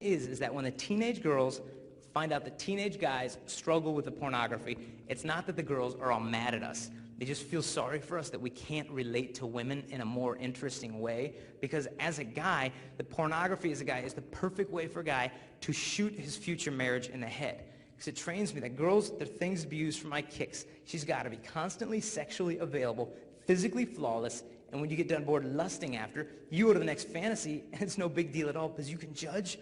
is that when the teenage girls find out that teenage guys struggle with the pornography, it's not that the girls are all mad at us. They just feel sorry for us that we can't relate to women in a more interesting way, because as a guy, the pornography as a guy is the perfect way for a guy to shoot his future marriage in the head. Because it trains me that girls, they're things to be used for my kicks. She's got to be constantly sexually available, physically flawless, and when you get done bored lusting after, you go to the next fantasy, and it's no big deal at all, because you can judge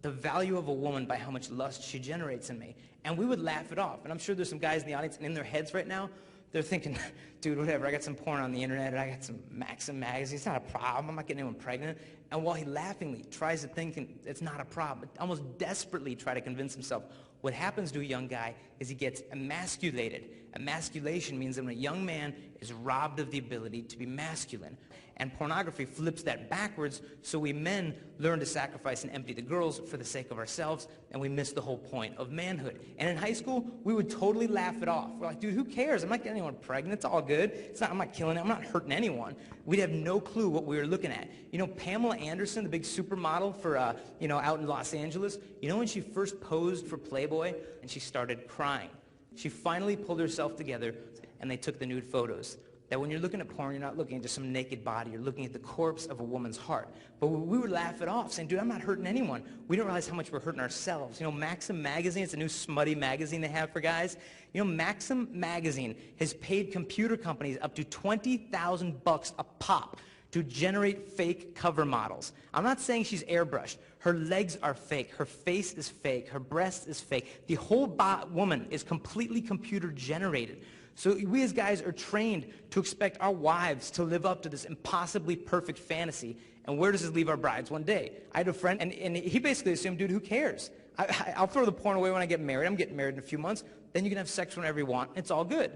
the value of a woman by how much lust she generates in me. And we would laugh it off. And I'm sure there's some guys in the audience, and in their heads right now, they're thinking, dude, whatever, I got some porn on the internet, and I got some Maxim magazines, it's not a problem, I'm not getting anyone pregnant. And while he laughingly tries to think it's not a problem, almost desperately try to convince himself, what happens to a young guy is he gets emasculated. Emasculation means that when a young man is robbed of the ability to be masculine. And pornography flips that backwards, so we men learn to sacrifice and empty the girls for the sake of ourselves, and we miss the whole point of manhood. And in high school, we would totally laugh it off. We're like, dude, who cares? I'm not getting anyone pregnant. It's all good. I'm not killing it. I'm not hurting anyone. We'd have no clue what we were looking at. You know, Pamela Anderson, the big supermodel for, out in Los Angeles, you know when she first posed for Playboy and she started crying? She finally pulled herself together, and they took the nude photos. That when you're looking at porn, you're not looking at just some naked body, you're looking at the corpse of a woman's heart. But we would laugh it off, saying, dude, I'm not hurting anyone. We don't realize how much we're hurting ourselves. You know, Maxim magazine, it's a new smutty magazine they have for guys. You know, Maxim magazine has paid computer companies up to $20,000 a pop to generate fake cover models. I'm not saying she's airbrushed. Her legs are fake. Her face is fake. Her breast is fake. The whole woman is completely computer generated. So we as guys are trained to expect our wives to live up to this impossibly perfect fantasy. And where does this leave our brides one day? I had a friend, and he basically assumed, dude, who cares? I'll throw the porn away when I get married. I'm getting married in a few months. Then you can have sex whenever you want. It's all good.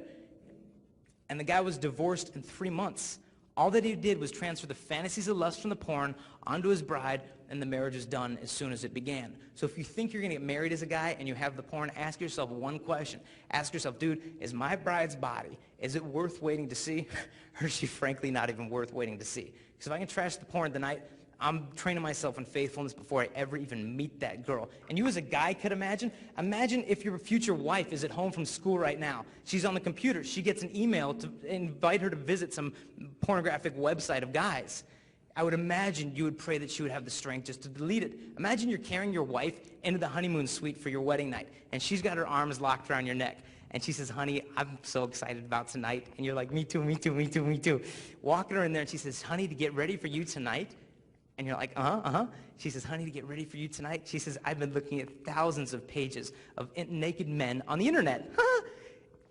And the guy was divorced in 3 months. All that he did was transfer the fantasies of lust from the porn onto his bride, and the marriage is done as soon as it began. So if you think you're going to get married as a guy and you have the porn, ask yourself one question. Ask yourself, dude, is my bride's body, is it worth waiting to see? Or is she frankly not even worth waiting to see? Because if I can trash the porn tonight, I'm training myself in faithfulness before I ever even meet that girl. And you as a guy could imagine if your future wife is at home from school right now. She's on the computer. She gets an email to invite her to visit some pornographic website of guys. I would imagine you would pray that she would have the strength just to delete it. Imagine you're carrying your wife into the honeymoon suite for your wedding night, and she's got her arms locked around your neck. And she says, honey, I'm so excited about tonight. And you're like, me too, me too, me too, me too. Walking her in there, and she says, honey, to get ready for you tonight. And you're like, She says, honey, to get ready for you tonight. She says, I've been looking at thousands of pages of naked men on the internet.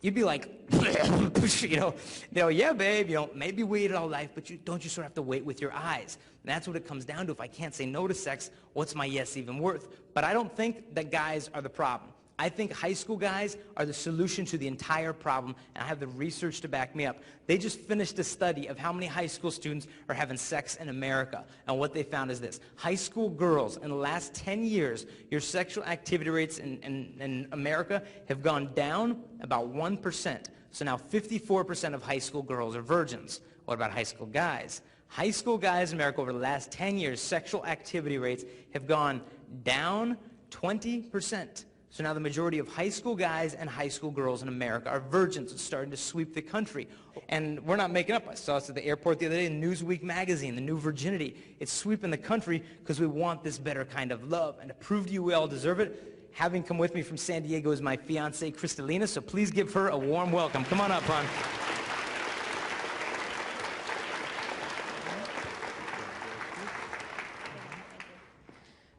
You'd be like, yeah, babe, maybe wait all life, but don't you sort of have to wait with your eyes? And that's what it comes down to. If I can't say no to sex, what's my yes even worth? But I don't think that guys are the problem. I think high school guys are the solution to the entire problem, and I have the research to back me up. They just finished a study of how many high school students are having sex in America, and what they found is this. High school girls, in the last 10 years, your sexual activity rates in America have gone down about 1%. So now 54% of high school girls are virgins. What about high school guys? High school guys in America over the last 10 years, sexual activity rates have gone down 20%. So now the majority of high school guys and high school girls in America are virgins. It's starting to sweep the country. And we're not making up. I saw this at the airport the other day in Newsweek magazine, the new virginity. It's sweeping the country because we want this better kind of love. And to prove to you we all deserve it, having come with me from San Diego is my fiancée, Crystalina. So please give her a warm welcome. Come on up, hon.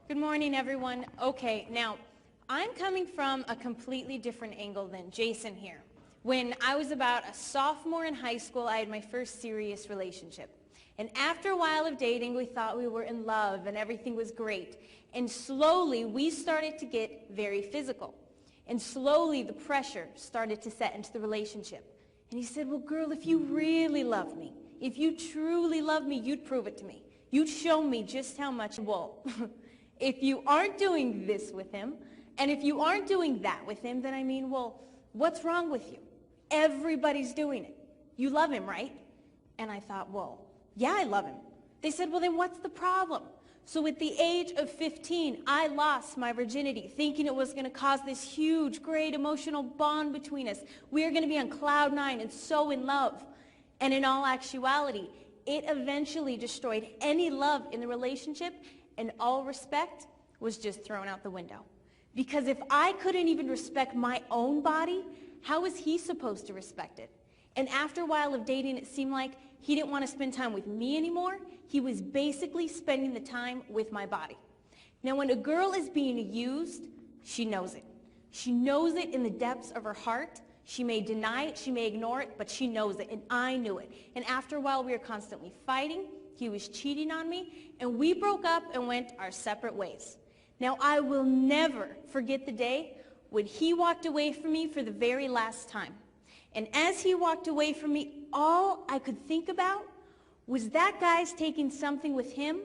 Good morning, everyone. Okay, now, I'm coming from a completely different angle than Jason here. When I was about a sophomore in high school, I had my first serious relationship. And after a while of dating, we thought we were in love and everything was great. And slowly, we started to get very physical. And slowly, the pressure started to set into the relationship. And he said, well, girl, if you really love me, if you truly love me, you'd prove it to me. You'd show me just how much. Well, if you aren't doing this with him, and if you aren't doing that with him, then I mean, well, what's wrong with you? Everybody's doing it. You love him, right? And I thought, well, yeah, I love him. They said, well, then what's the problem? So at the age of 15, I lost my virginity, thinking it was going to cause this huge, great emotional bond between us. We were going to be on cloud nine and so in love. And in all actuality, it eventually destroyed any love in the relationship, and all respect was just thrown out the window. Because if I couldn't even respect my own body, how was he supposed to respect it? And after a while of dating, it seemed like he didn't want to spend time with me anymore. He was basically spending the time with my body. Now, when a girl is being used, she knows it. She knows it in the depths of her heart. She may deny it, she may ignore it, but she knows it, and I knew it. And after a while, we were constantly fighting. He was cheating on me, and we broke up and went our separate ways. Now, I will never forget the day when he walked away from me for the very last time. And as he walked away from me, all I could think about was that guy's taking something with him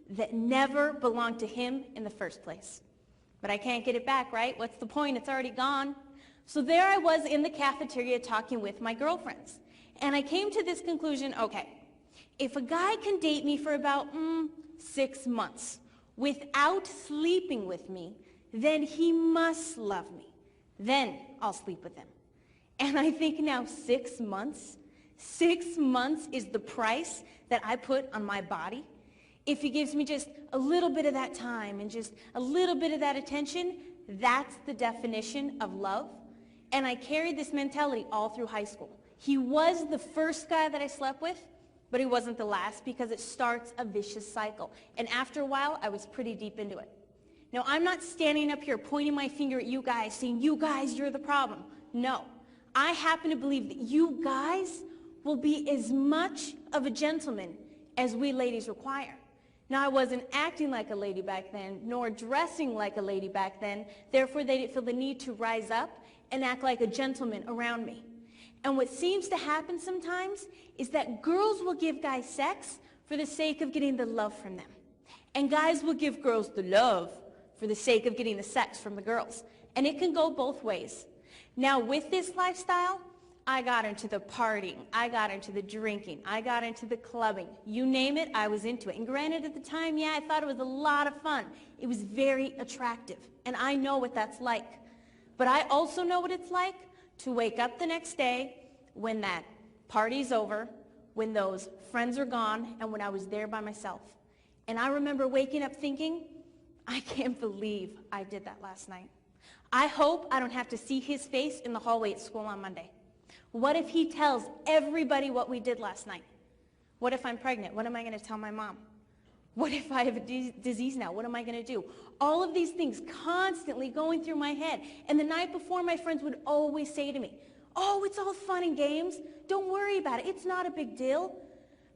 that never belonged to him in the first place. But I can't get it back, right? What's the point? It's already gone. So there I was in the cafeteria talking with my girlfriends. And I came to this conclusion, okay, if a guy can date me for about 6 months without sleeping with me, then he must love me. Then I'll sleep with him. And I think now 6 months? 6 months is the price that I put on my body? If he gives me just a little bit of that time and just a little bit of that attention, that's the definition of love. And I carried this mentality all through high school. He was the first guy that I slept with, but he wasn't the last, because it starts a vicious cycle. And after a while, I was pretty deep into it. Now, I'm not standing up here pointing my finger at you guys, saying, you guys, you're the problem. No. I happen to believe that you guys will be as much of a gentleman as we ladies require. Now, I wasn't acting like a lady back then, nor dressing like a lady back then. Therefore, they didn't feel the need to rise up and act like a gentleman around me. And what seems to happen sometimes is that girls will give guys sex for the sake of getting the love from them. And guys will give girls the love for the sake of getting the sex from the girls. And it can go both ways. Now, with this lifestyle, I got into the partying, I got into the drinking, I got into the clubbing. You name it, I was into it. And granted, at the time, yeah, I thought it was a lot of fun. It was very attractive, and I know what that's like. But I also know what it's like to wake up the next day when that party's over, when those friends are gone, and when I was there by myself. And I remember waking up thinking, I can't believe I did that last night. I hope I don't have to see his face in the hallway at school on Monday. What if he tells everybody what we did last night? What if I'm pregnant? What am I going to tell my mom? What if I have a disease now? What am I going to do? All of these things constantly going through my head. And the night before, my friends would always say to me, oh, it's all fun and games. Don't worry about it. It's not a big deal.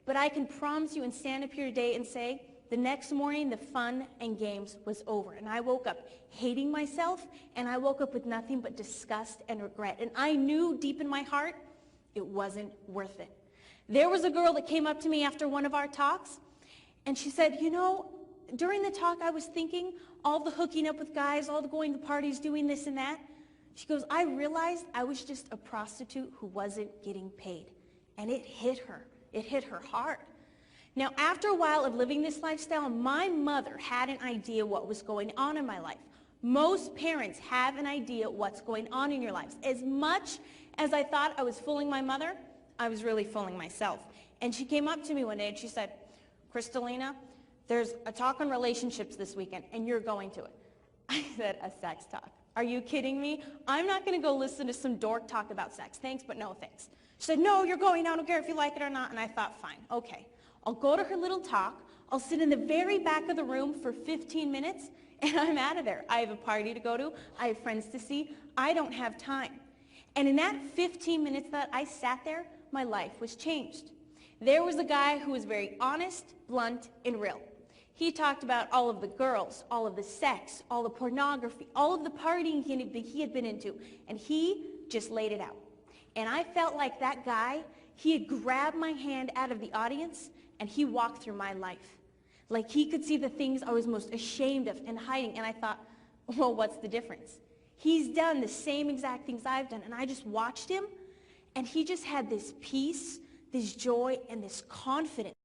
But I can promise you and stand up here today and say, the next morning, the fun and games was over. And I woke up hating myself, and I woke up with nothing but disgust and regret. And I knew deep in my heart, it wasn't worth it. There was a girl that came up to me after one of our talks, and she said, you know, during the talk I was thinking, all the hooking up with guys, all the going to parties, doing this and that. She goes, I realized I was just a prostitute who wasn't getting paid. And it hit her. It hit her hard. Now, after a while of living this lifestyle, my mother had an idea what was going on in my life. Most parents have an idea what's going on in your lives. As much as I thought I was fooling my mother, I was really fooling myself. And she came up to me one day and she said, Crystalina, there's a talk on relationships this weekend, and you're going to it. I said, a sex talk? Are you kidding me? I'm not going to go listen to some dork talk about sex. Thanks, but no thanks. She said, no, you're going. I don't care if you like it or not. And I thought, fine, okay. I'll go to her little talk. I'll sit in the very back of the room for 15 minutes, and I'm out of there. I have a party to go to. I have friends to see. I don't have time. And in that 15 minutes that I sat there, my life was changed. There was a guy who was very honest, blunt, and real. He talked about all of the girls, all of the sex, all the pornography, all of the partying he had been into, and he just laid it out. And I felt like that guy, he had grabbed my hand out of the audience, and he walked through my life. Like he could see the things I was most ashamed of and hiding, and I thought, well, what's the difference? He's done the same exact things I've done, and I just watched him, and he just had this peace, this joy, and this confidence.